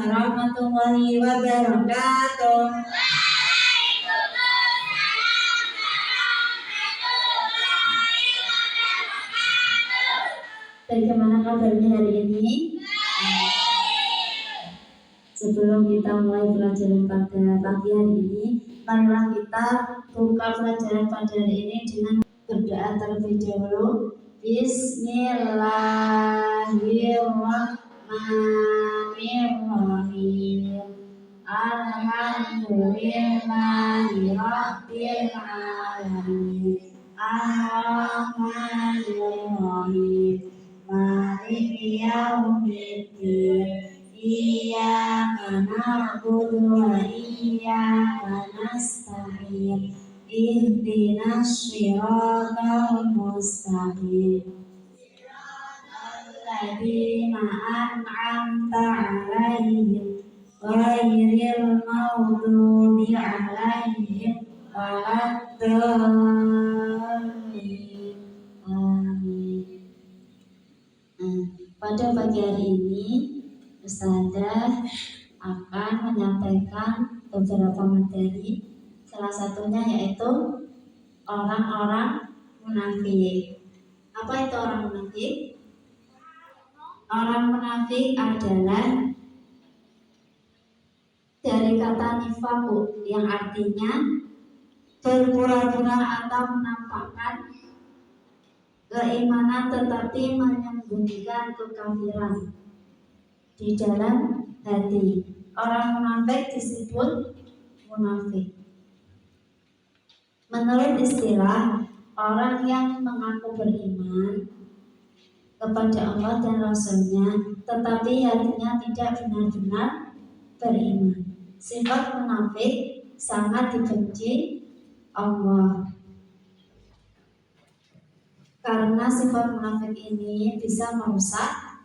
warahmatullahi wabarakatuh. Bagaimana kabarnya hari ini? Sebelum kita mulai pelajaran pada pagi hari ini, marilah kita buka pelajaran pada hari ini dengan berdoa terlebih dahulu. Bismillahirrahmanirrahim. Alhamdulillahirabbil alamin. Ar-Rahmanir-Rahim. Maliki yaumiddin. Iyyaka na'budu wa iyyaka nasta'in. Ihdinas shiratal mustaqim. Alladzina an'amta 'alaihim ghairil maghdubi 'alaihim waladdallin. Amin. Pada pagi hari ini Ustazah akan menyampaikan beberapa materi, salah satunya yaitu orang-orang munafik. Apa itu orang munafik? Orang munafik adalah dari kata nifaku yang artinya berpura-pura atau menampakkan keimanan tetapi menyembunyikan kekafiran di dalam hati. Orang munafik disebut munafik. Menurut istilah, orang yang mengaku beriman kepada Allah dan Rasul-Nya, tetapi hatinya tidak benar-benar beriman. Sifat munafik sangat dibenci Allah. Karena sifat munafik ini bisa merusak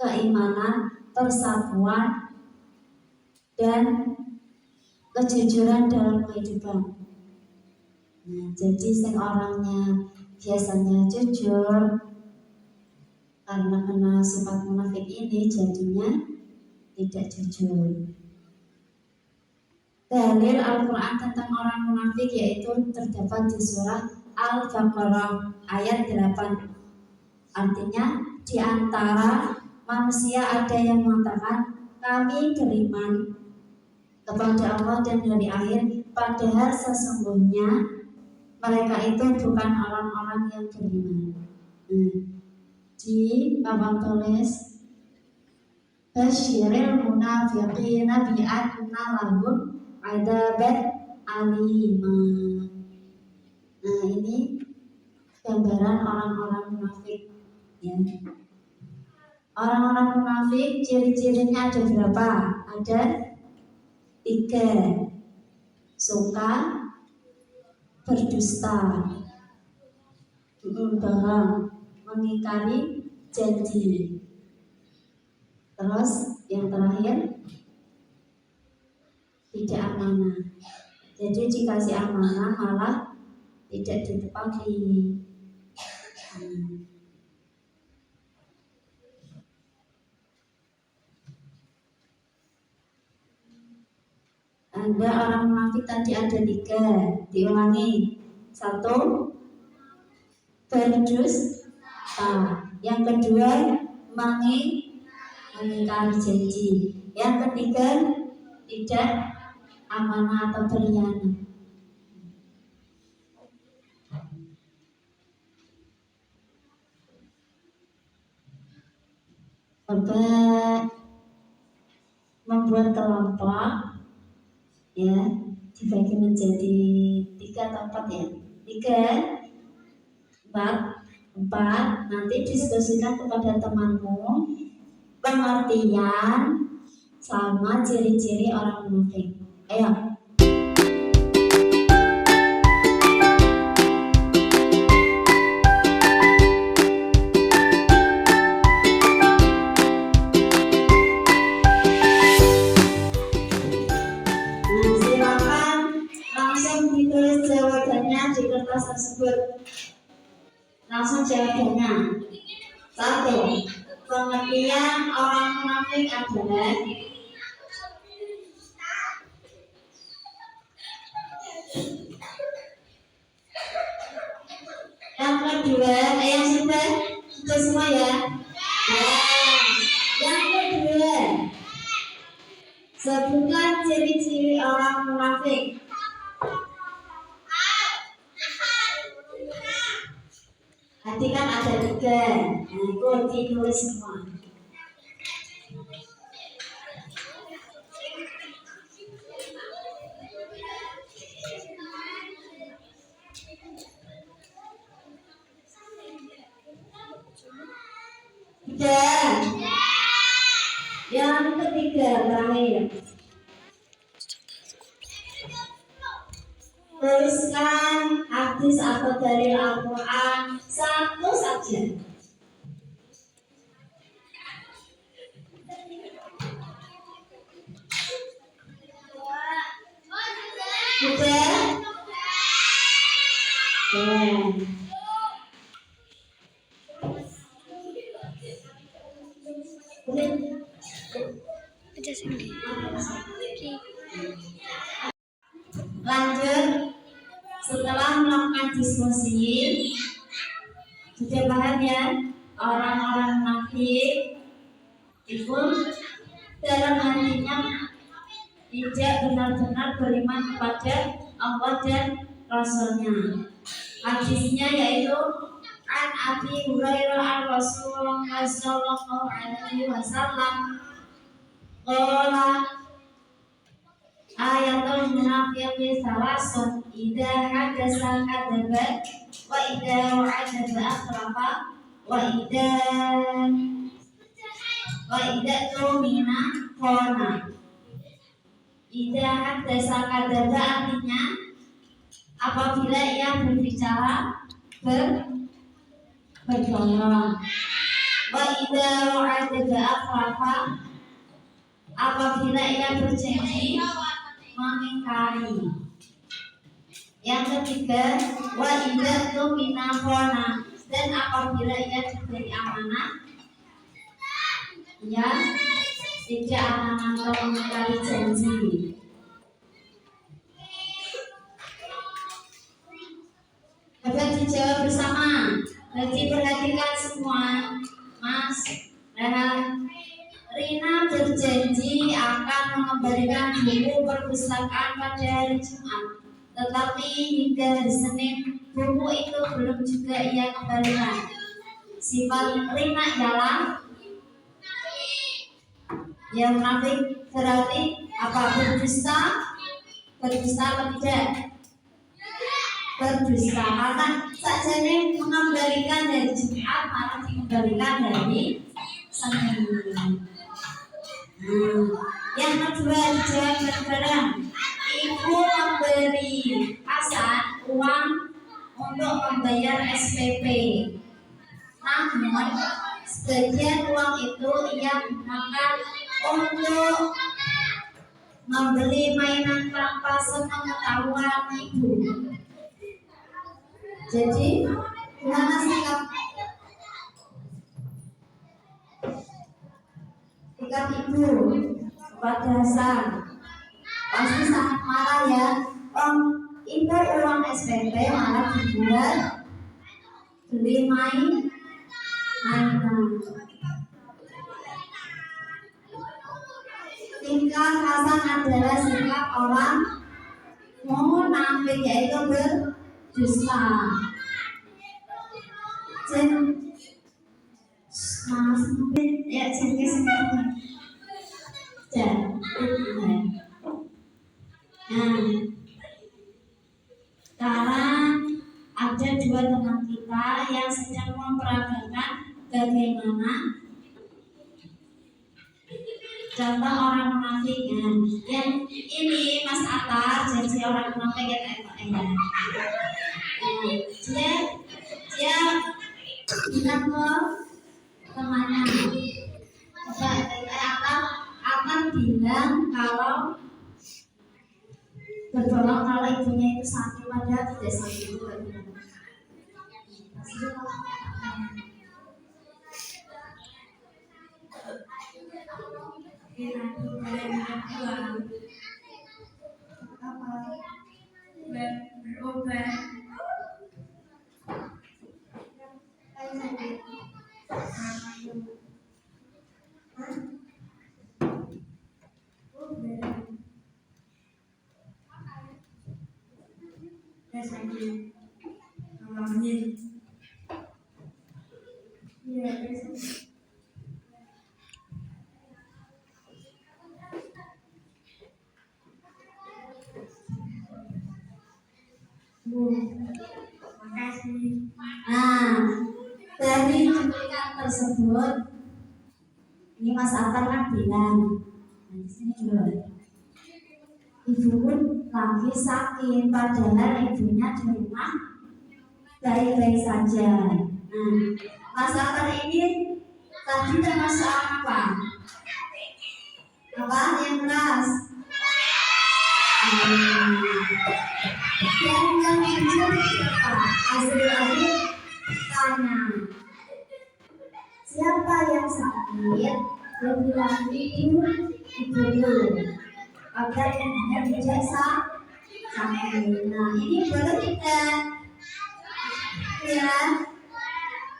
keimanan, persatuan, dan kejujuran dalam kehidupan. Jadi orangnya biasanya jujur, karena kena sifat munafik ini jadinya tidak jujur. Dalil Al-Quran tentang orang munafik yaitu terdapat di surah Al-Baqarah ayat 8. Artinya di antara manusia ada yang mengatakan kami beriman kepada Allah dan hari akhir, padahal sesungguhnya mereka itu bukan orang-orang yang beriman. Di papan tulis Basyiril munafiqina bi anna lahum adzaban alimah. Ini gambaran orang-orang munafik ya. Orang-orang munafik ciri-cirinya ada berapa? Ada 3. Suka berdusta, bohong, mengingkari janji. Terus yang terakhir tidak amanah. Jadi dikasih amanah malah tidak ditepati. Ada orang munafik tadi ada 3, diulangi. 1, berdusta. Yang kedua, mengingkari janji. Yang ketiga, tidak amanah atau berkhianat. Membuat kelompok ya, dibagi menjadi 3 atau 4 ya. 4 nanti diskusikan kepada temanmu pengertian sama ciri-ciri orang munafik. Ayo. Silakan di kertas tersebut. Langsung jawabannya. 1. Pengertian orang munafik adalah yang kedua, yang sudah semua ya. Yang kedua, sebutkan ciri-ciri orang munafik. Tadi kan ada 3, itu ditulis semua. Yang ketiga terakhir, tuliskan hadis atau dari Al-Quran satu saja. Sudah? Lanjut, setelah melakukan diskusi, sudah paham ya, orang-orang munafik itu dalam hatinya tidak benar-benar beriman kepada Allah dan Rasulnya. Hadisnya yaitu an Abi Hurairah an Rasulullah sallallahu alaihi wasallam qala ayatul munafiqi salasun idza hadasa kadzaba wa idza wa'ada akhlafa wa idza tumina khana. Idza hadasa kadzaba artinya apabila ia berbicara berbohong. Wa idza wa'ada akhlafa apabila ia berjanji mengingkari. Yang ketiga, wa idza tumina khana, dan apabila ia diberi amanah ia tidak amanah atau mengingkari janji. Dapat dijawab bersama. Jadi perhatikan semua, Mas Rehan. Rina berjanji akan mengembalikan buku perpustakaan pada hari Jumat, tetapi hingga hari Senin buku itu belum juga ia kembalikan. Sifat Rina ialah yang munafik, berarti apa? Berdusta atau tidak? Berdusta, karena sakjane mengembalikan dari Jumat malah dikembalikan dari Senin. Yang kedua, dijawab bareng-bareng. Ibu memberi Hasan uang untuk membayar SPP. Namun sebagian uang itu ia gunakan untuk membeli mainan tanpa sepengetahuan ibu. Jadi, gimana sikap ibu kepada Hasan? Pasti sangat marah ya. Itu uang SPP malah dibuat beli mainan. Tingkah Hasan adalah sikap orang munafik, yaitu berdusta. Ya, sekarang ada 2 teman kita yang sedang memperagakan bagaimana contoh orang munafik. Yang ini Mas Atar, jadi orang munafik ya. Dia bilang ke temannya, akan bilang kalau berbohong berbohong kalau ibunya itu sakit, padahal tidak sakit itu benar. Berobat. Nah, dari cuplikan tersebut, ini Mas Atar kan bilang, nah, di sini dulu. Ibu pun lagi sakit, padahal ibunya di rumah baik-baik saja. Nah, Mas Atar ini tadi termasuk apa? Apa yang keras? Yang jujur siapa? Adik-adik tanya. Siapa yang sakit? Dia bilang ibu dulu. Agar yang tidak sakit. Nah, ini boleh tidak? Ya,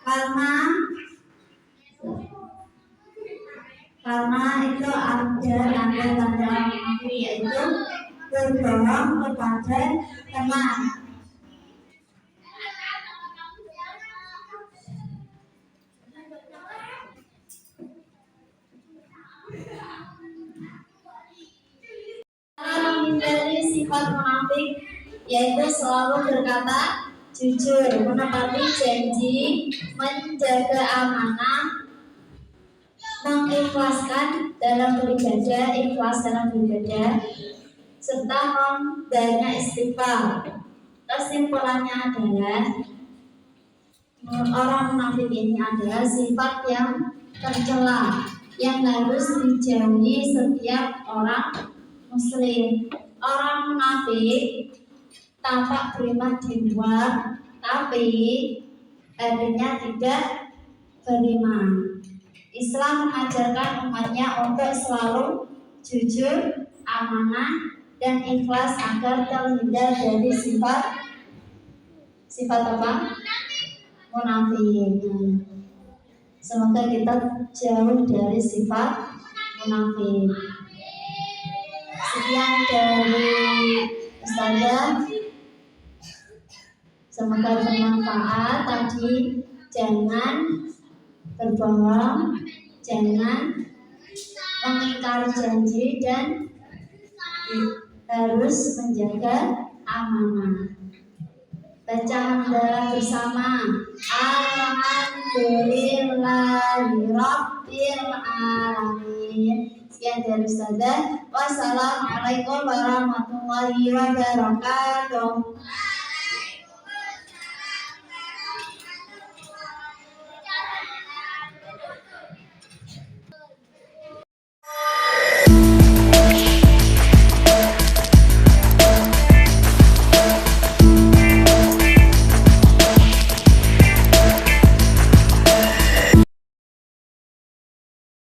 karena itu ada tanda-tanda yaitu berbohong kepada teman. Menghindari sifat munafik yaitu selalu berkata jujur, menepati janji, menjaga amanah, mengikhlaskan dalam beribadah, ikhlas dalam beribadah, serta membanyak istighfar. Kesimpulannya adalah orang munafik ini adalah sifat yang tercela yang harus dijauhi setiap orang Muslim. Orang munafik tampak beriman di luar, tapi hatinya tidak beriman. Islam mengajarkan umatnya untuk selalu jujur, amanah, dan ikhlas agar terhindar dari sifat apa? Munafik. Semoga kita jauh dari sifat munafik. Sekian dari Ustazah, semoga bermanfaat. Tadi jangan berbohong, jangan mengingkari janji, dan harus menjaga amanah. Baca hamdalah bersama. Alhamdulillahirabbil alamin. Sekian dari Ustazah. Wassalamualaikum warahmatullahi wabarakatuh.